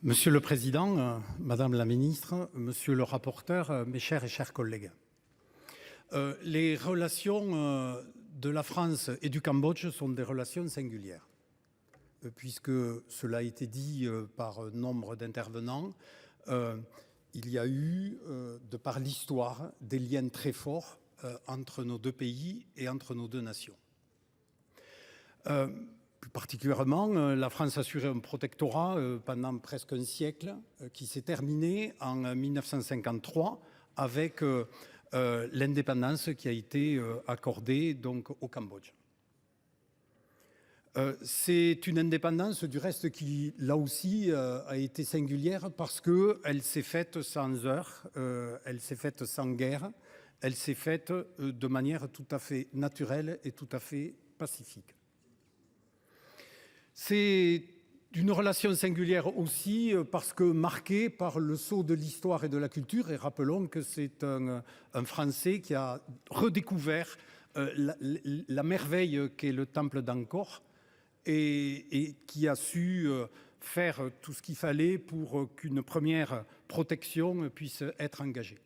Monsieur le Président, Madame la Ministre, Monsieur le rapporteur, mes chers et chers collègues. Les relations de la France et du Cambodge sont des relations singulières, puisque cela a été dit par nombre d'intervenants. Il y a eu, de par l'histoire, des liens très forts entre nos deux pays et entre nos deux nations. Plus particulièrement, la France a assuré un protectorat pendant presque un siècle qui s'est terminé en 1953 avec l'indépendance qui a été accordée donc au Cambodge. C'est une indépendance du reste qui, là aussi, a été singulière parce qu'elle s'est faite sans heurts, elle s'est faite sans guerre, elle s'est faite de manière tout à fait naturelle et tout à fait pacifique. C'est une relation singulière aussi parce que marquée par le sceau de l'histoire et de la culture. Et rappelons que c'est un Français qui a redécouvert la merveille qu'est le temple d'Angkor et qui a su faire tout ce qu'il fallait pour qu'une première protection puisse être engagée.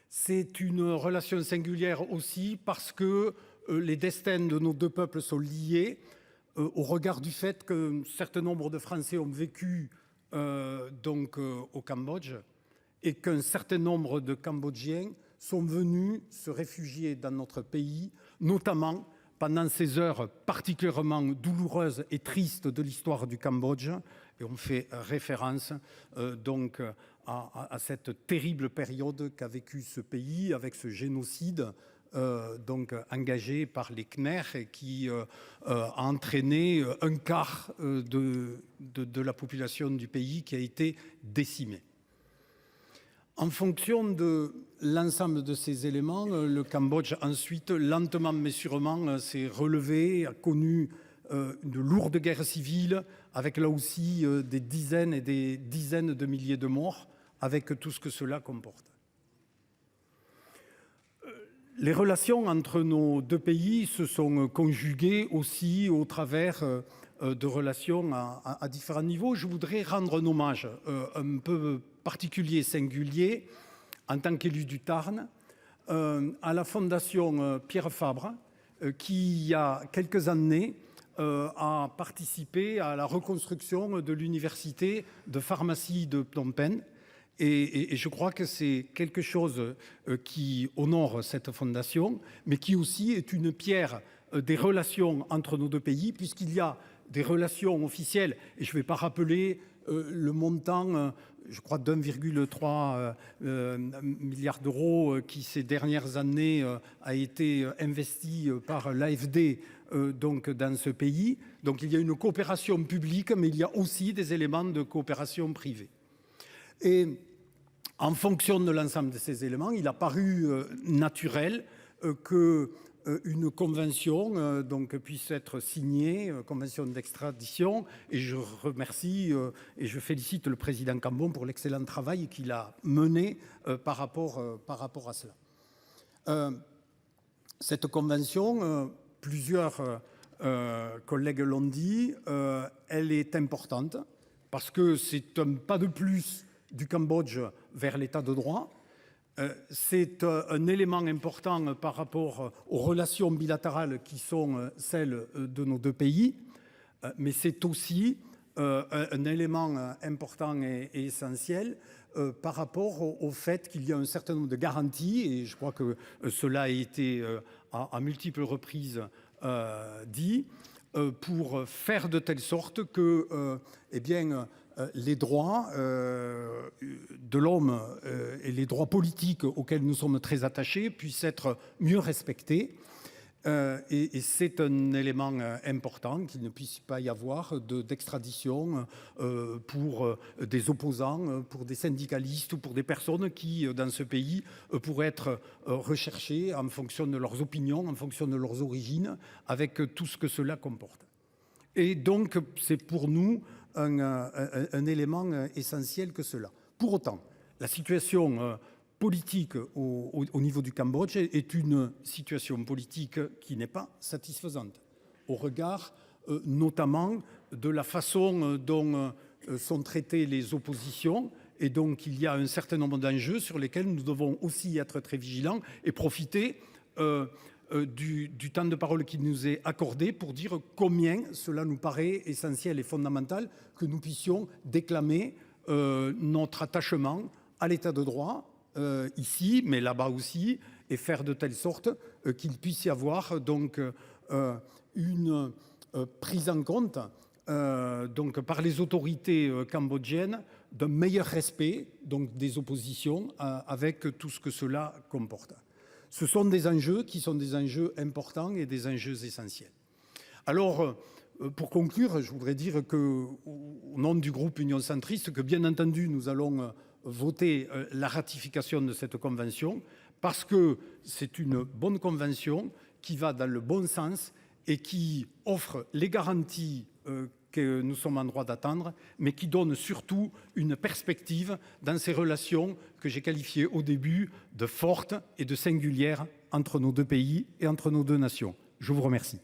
C'est une relation singulière aussi parce que les destins de nos deux peuples sont liés. Au regard du fait qu'un certain nombre de Français ont vécu au Cambodge et qu'un certain nombre de Cambodgiens sont venus se réfugier dans notre pays, notamment pendant ces heures particulièrement douloureuses et tristes de l'histoire du Cambodge. Et on fait référence à cette terrible période qu'a vécu ce pays avec ce génocide engagé par les Khmers et qui a entraîné un quart de la population du pays qui a été décimée. En fonction de l'ensemble de ces éléments, le Cambodge ensuite, lentement mais sûrement, s'est relevé, a connu une lourde guerre civile avec là aussi des dizaines et des dizaines de milliers de morts avec tout ce que cela comporte. Les relations entre nos deux pays se sont conjuguées aussi au travers de relations à différents niveaux. Je voudrais rendre un hommage un peu particulier, singulier, en tant qu'élu du Tarn, à la Fondation Pierre Fabre, qui, il y a quelques années, a participé à la reconstruction de l'université de pharmacie de Phnom Penh. Et je crois que c'est quelque chose qui honore cette fondation, mais qui aussi est une pierre des relations entre nos deux pays, puisqu'il y a des relations officielles. Et je ne vais pas rappeler le montant, je crois, d'1,3 milliard d'euros qui, ces dernières années, a été investi par l'AFD dans ce pays. Donc il y a une coopération publique, mais il y a aussi des éléments de coopération privée. Et en fonction de l'ensemble de ces éléments, il a paru naturel qu'une convention puisse être signée, convention d'extradition. Et je remercie et je félicite le président Cambon pour l'excellent travail qu'il a mené par rapport à cela. Cette convention, plusieurs collègues l'ont dit, elle est importante parce que c'est un pas de plus du Cambodge vers l'état de droit. C'est un élément important par rapport aux relations bilatérales qui sont celles de nos deux pays, mais c'est aussi un élément important et essentiel par rapport au fait qu'il y a un certain nombre de garanties, et je crois que cela a été à multiples reprises dit, pour faire de telle sorte que les droits de l'homme et les droits politiques auxquels nous sommes très attachés puissent être mieux respectés. Et c'est un élément important qu'il ne puisse pas y avoir d'extradition pour des opposants, pour des syndicalistes ou pour des personnes qui, dans ce pays, pourraient être recherchées en fonction de leurs opinions, en fonction de leurs origines, avec tout ce que cela comporte. Et donc, c'est pour nous un élément essentiel que cela. Pour autant, la situation politique au niveau du Cambodge est une situation politique qui n'est pas satisfaisante, au regard notamment de la façon dont sont traitées les oppositions. Et donc, il y a un certain nombre d'enjeux sur lesquels nous devons aussi être très vigilants et profiter du temps de parole qui nous est accordé pour dire combien cela nous paraît essentiel et fondamental que nous puissions déclamer notre attachement à l'état de droit ici, mais là-bas aussi, et faire de telle sorte qu'il puisse y avoir donc une prise en compte donc par les autorités cambodgiennes d'un meilleur respect donc des oppositions avec tout ce que cela comporte. Ce sont des enjeux qui sont des enjeux importants et des enjeux essentiels. Alors, pour conclure, je voudrais dire que, au nom du groupe Union centriste, que bien entendu, nous allons voter la ratification de cette convention parce que c'est une bonne convention qui va dans le bon sens et qui offre les garanties que nous sommes en droit d'attendre, mais qui donne surtout une perspective dans ces relations que j'ai qualifiées au début de fortes et de singulières entre nos deux pays et entre nos deux nations. Je vous remercie.